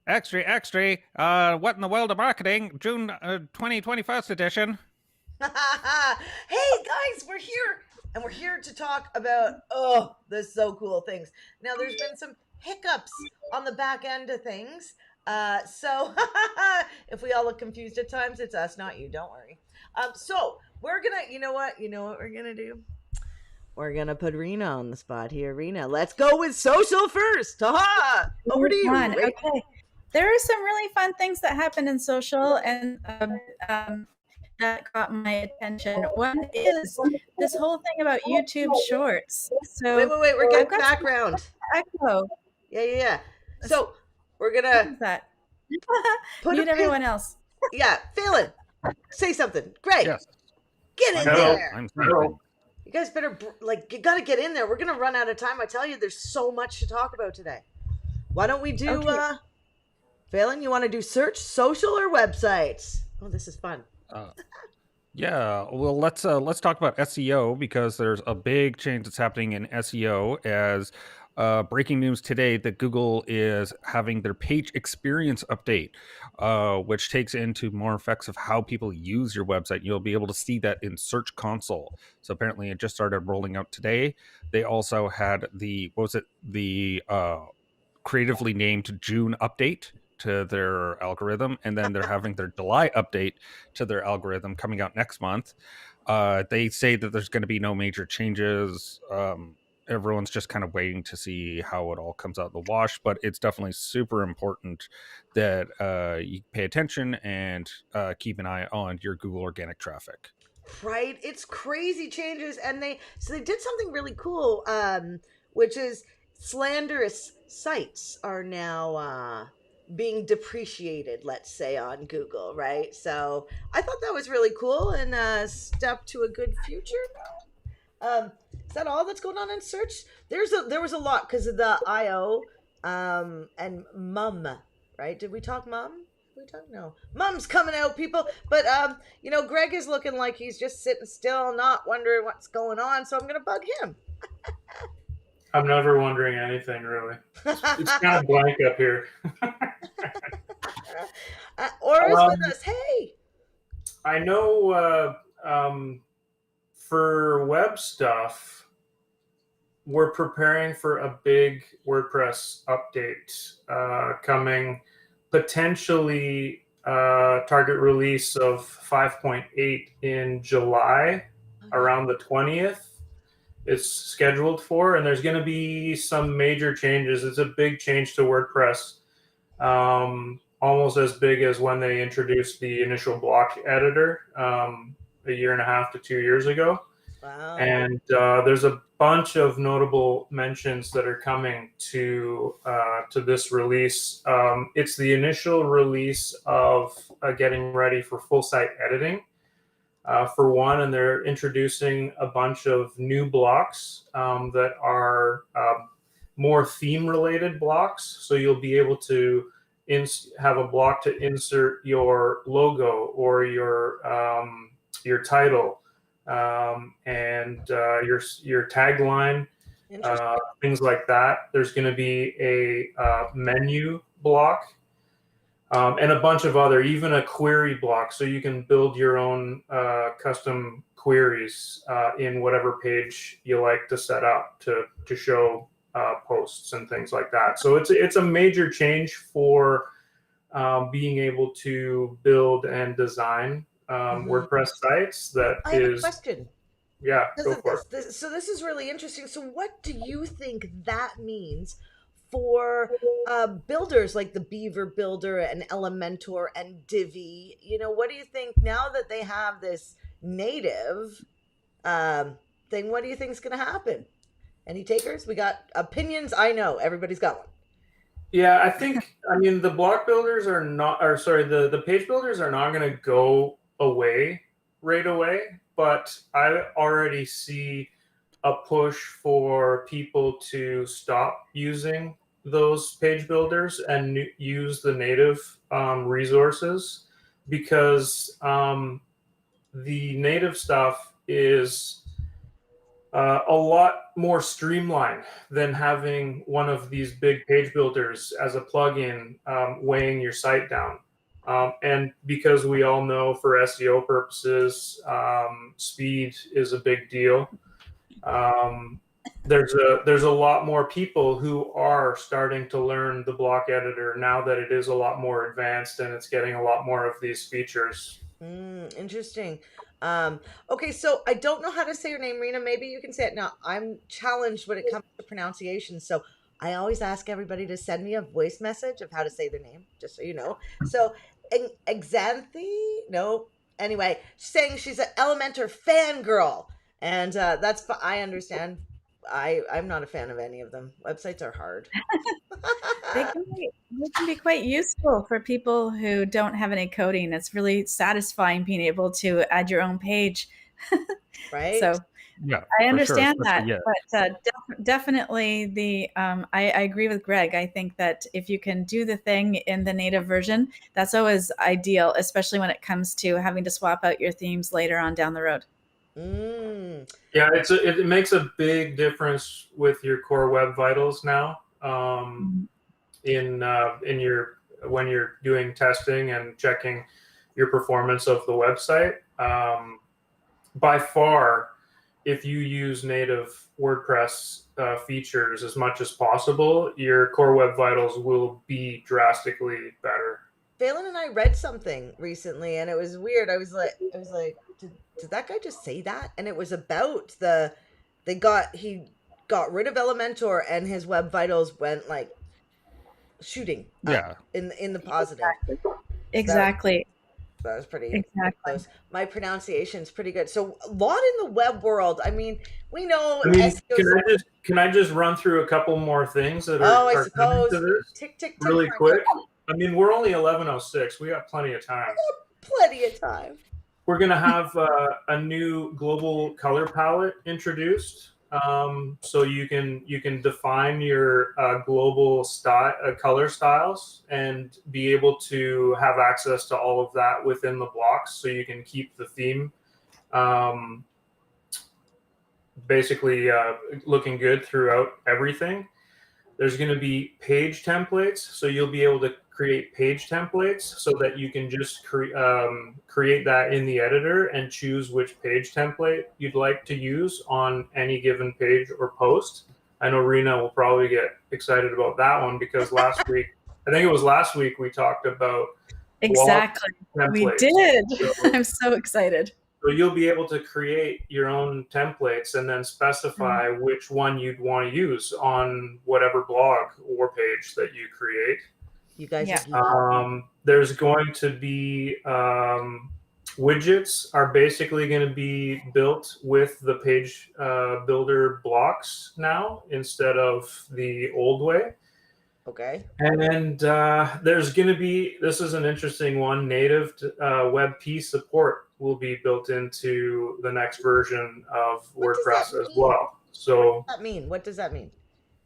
Extra, extra. What in the world of marketing? June 2021 edition. Hey guys, we're here and we're here to talk about the so cool things. Now there's been some hiccups on the back end of things. So if we all look confused at times, it's us, not you, don't worry. So we're gonna you know what we're gonna do? We're gonna put Rena on the spot here. Rena, let's go with social first. Ha! Over to you. Okay. There are some really fun things that happen in social and that got my attention. One is this whole thing about YouTube Shorts. So wait. We're getting background. Echo. Yeah. So we're gonna that. Mute everyone else. Yeah, Phelan, say something. Greg, yes. Get in there. I'm sorry. You guys better you got to get in there. We're gonna run out of time. I tell you, there's so much to talk about today. Why don't we do? Phelan, you want to do search, social, or websites? Oh, this is fun. Yeah, well, let's talk about SEO because there's a big change that's happening in SEO as breaking news today that Google is having their page experience update, which takes into more effects of how people use your website. You'll be able to see that in Search Console. So apparently it just started rolling out today. They also had the creatively named June update to their algorithm, and then they're having their July update to their algorithm coming out next month. They say that there's going to be no major changes. Everyone's just kind of waiting to see how it all comes out in the wash, but it's definitely super important that you pay attention and keep an eye on your Google organic traffic. Right, it's crazy changes, and they did something really cool, which is slanderous sites are now being depreciated, let's say, on Google, right? So I thought that was really cool and a step to a good future. Is that all that's going on in search? There was a lot because of the IO and Mum, right? Did we talk Mum? No. Mum's coming out, people. But Greg is looking like he's just sitting still, not wondering what's going on. So I'm gonna bug him. I'm never wondering anything, really. It's kind of blank up here. Aura's with us. Hey. I know for web stuff, we're preparing for a big WordPress update coming, potentially target release of 5.8 in July, around the 20th. It's scheduled for, and there's going to be some major changes. It's a big change to WordPress, almost as big as when they introduced the initial block editor a year and a half to 2 years ago. Wow. And there's a bunch of notable mentions that are coming to this release. It's the initial release of getting ready for full site editing. For one, and they're introducing a bunch of new blocks that are more theme-related blocks. So you'll be able to have a block to insert your logo or your title and your tagline, things like that. There's going to be a menu block. And a bunch of other, even a query block, so you can build your own custom queries in whatever page you like to set up to show posts and things like that. So it's a major change for being able to build and design WordPress sites. I have a question. Yeah, go for it. So this is really interesting. So what do you think that means for builders like the Beaver Builder and Elementor and Divi? What do you think now that they have this native thing? What do you think is going to happen? Any takers? We got opinions. I know everybody's got one. Yeah, I mean, the block builders are not, or sorry, the page builders are not going to go away right away, but I already see a push for people to stop using those page builders and use the native resources, because the native stuff is a lot more streamlined than having one of these big page builders as a plugin weighing your site down. And because we all know for SEO purposes, speed is a big deal. There's a lot more people who are starting to learn the block editor now that it is a lot more advanced and it's getting a lot more of these features. Interesting. Okay, so I don't know how to say your name, Rena. Maybe you can say it now. I'm challenged when it comes to pronunciation, so I always ask everybody to send me a voice message of how to say their name, just so you know. So, Exanthe? No. Anyway, saying she's an Elementor fangirl, and that's I understand. I'm not a fan of any of them. Websites are hard. They can be quite useful for people who don't have any coding. It's really satisfying being able to add your own page. Right? So Yeah, I for understand sure, that, especially, but definitely I agree with Greg. I think that if you can do the thing in the native version, that's always ideal, especially when it comes to having to swap out your themes later on down the road. Yeah, it makes a big difference with your core web vitals now. In your when you're doing testing and checking your performance of the website. By far, if you use native WordPress features as much as possible, your core web vitals will be drastically better. Phelan and I read something recently, and it was weird. I was like, did that guy just say that? And it was about he got rid of Elementor, and his web vitals went like shooting up in the positive. Exactly. That was pretty close. My pronunciation's pretty good. So a lot in the web world. I mean, we know. I mean, can I just run through a couple more things that are? I suppose. To this tick, really quick. I mean, we're only 11:06. We got plenty of time. Plenty of time. We're gonna have a new global color palette introduced. So you can define your global style color styles and be able to have access to all of that within the blocks, so you can keep the theme basically looking good throughout everything. There's going to be page templates, so you'll be able to create page templates so that you can just create that in the editor and choose which page template you'd like to use on any given page or post. I know Rena will probably get excited about that one because last week, I think it was last week, we talked about exactly. We did. So, I'm so excited. So you'll be able to create your own templates and then specify which one you'd want to use on whatever blog or page that you create. You guys, there's going to be widgets are basically going to be built with the page builder blocks now instead of the old way. Okay. And there's going to be, this is an interesting one, native WebP support will be built into the next version of WordPress as well. So what does that mean?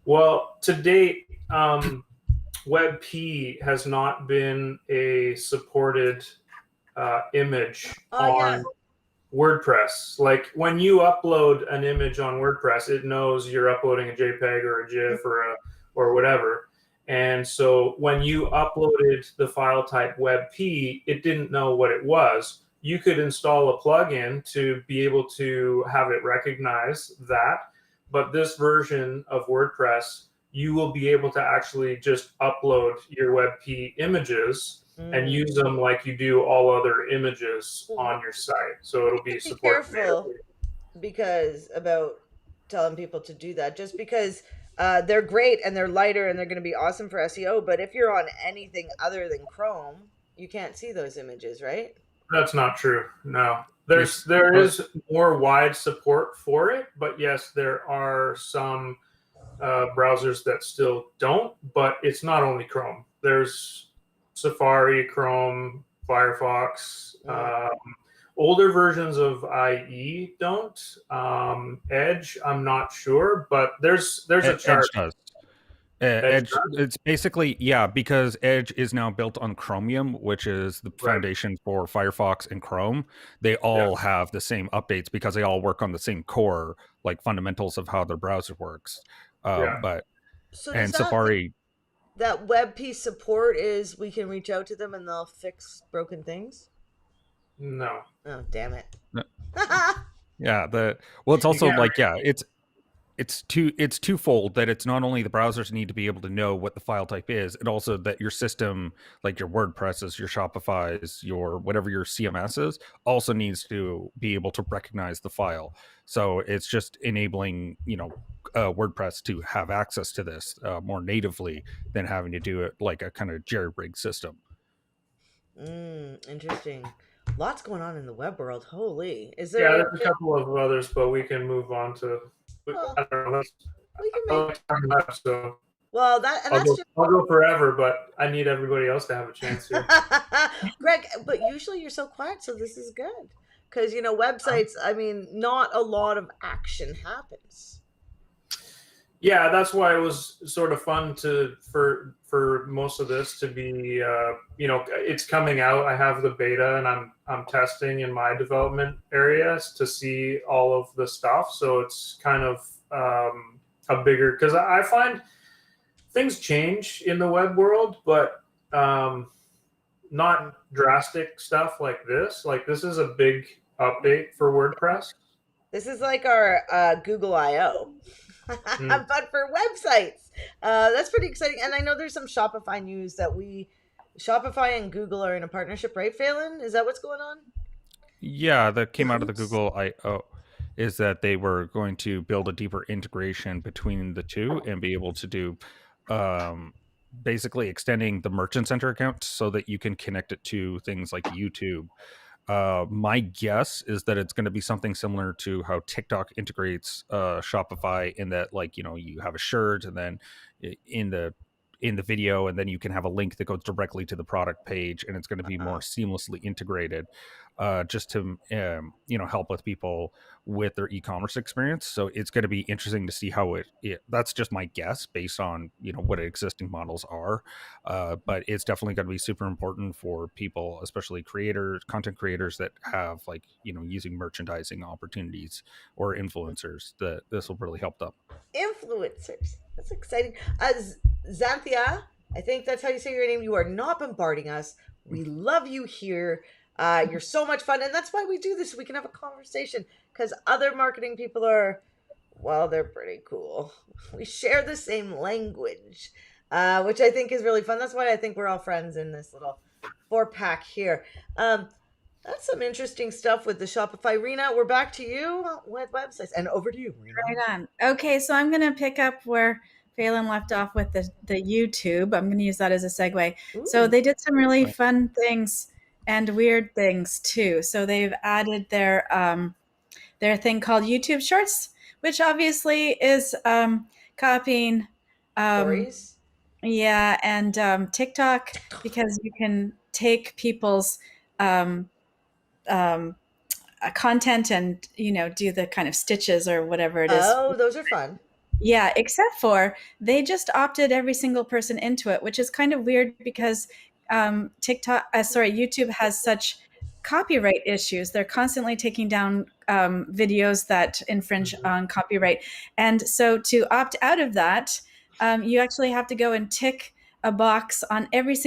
Well, to date, WebP has not been a supported image on WordPress. Like when you upload an image on WordPress, it knows you're uploading a JPEG or a GIF or whatever. And so when you uploaded the file type WebP, it didn't know what it was. You could install a plugin to be able to have it recognize that. But this version of WordPress, you will be able to actually just upload your WebP images and use them like you do all other images on your site. So it'll be supported. Be careful because about telling people to do that, just because they're great and they're lighter and they're going to be awesome for SEO. But if you're on anything other than Chrome, you can't see those images, right? That's not true. No, there is more wide support for it, but yes, there are some browsers that still don't. But it's not only Chrome. There's Safari, Chrome, Firefox. Older versions of IE don't. Edge, I'm not sure, but there's a chart. Edge does. Edge, it's basically, because Edge is now built on Chromium, which is the foundation for Firefox and Chrome. They all have the same updates because they all work on the same core, like fundamentals of how their browser works. Yeah. But So and does Safari, that WebP support is we can reach out to them and they'll fix broken things? No. Oh, damn it. No. yeah, it's also can't like, yeah, it's twofold, that it's not only the browsers need to be able to know what the file type is, and also that your system, like your WordPresses, your Shopify's, your whatever your CMS is, also needs to be able to recognize the file. So it's just enabling, WordPress to have access to this more natively than having to do it like a kind of jerry-rigged system. Interesting. Lots going on in the web world. Holy. Is Yeah, there there's a couple of others, but we can move on to. Well, I don't know. we can I make like talking about it, so well that's I'll go forever, but I need everybody else to have a chance here. Greg, but usually you're so quiet, so this is good. Because websites, I mean, not a lot of action happens. Yeah, that's why it was sort of fun for most of this to be, it's coming out. I have the beta and I'm testing in my development areas to see all of the stuff. So it's kind of a bigger, because I find things change in the web world, but not drastic stuff like this. Like this is a big update for WordPress. This is like our Google I/O. But for websites, that's pretty exciting. And I know there's some Shopify news that Shopify and Google are in a partnership, right, Phelan? Is that what's going on? Yeah, that came out of the Google I/O, is that they were going to build a deeper integration between the two and be able to do basically extending the Merchant Center account so that you can connect it to things like YouTube. My guess is that it's going to be something similar to how TikTok integrates Shopify, in that, like, you have a shirt, and then in the video, and then you can have a link that goes directly to the product page, and it's going to be more seamlessly integrated, just to help with people with their e-commerce experience. So it's going to be interesting to see how it that's just my guess based on what existing models are, but it's definitely going to be super important for people, especially content creators that have, like, using merchandising opportunities or influencers, that this will really help them. Influencers, that's exciting. Xanthia, I think that's how you say your name. You are not bombarding us. We love you here. You're so much fun, and that's why we do this. We can have a conversation, because other marketing people they're pretty cool. We share the same language, which I think is really fun. That's why I think we're all friends in this little 4-pack here. That's some interesting stuff with the Shopify. Rena, we're back to you with websites, and over to you, Rena. Right on. Okay, so I'm going to pick up where Phelan left off with the YouTube. I'm going to use that as a segue. Ooh. So they did some really fun things and weird things too. So they've added their thing called YouTube Shorts, which obviously is copying Stories. Yeah, and TikTok, because you can take people's content and do the kind of stitches or whatever it is. Oh, those are fun. Yeah, except for they just opted every single person into it, which is kind of weird, because YouTube has such copyright issues. They're constantly taking down videos that infringe on copyright. And so to opt out of that, you actually have to go and tick a box on every single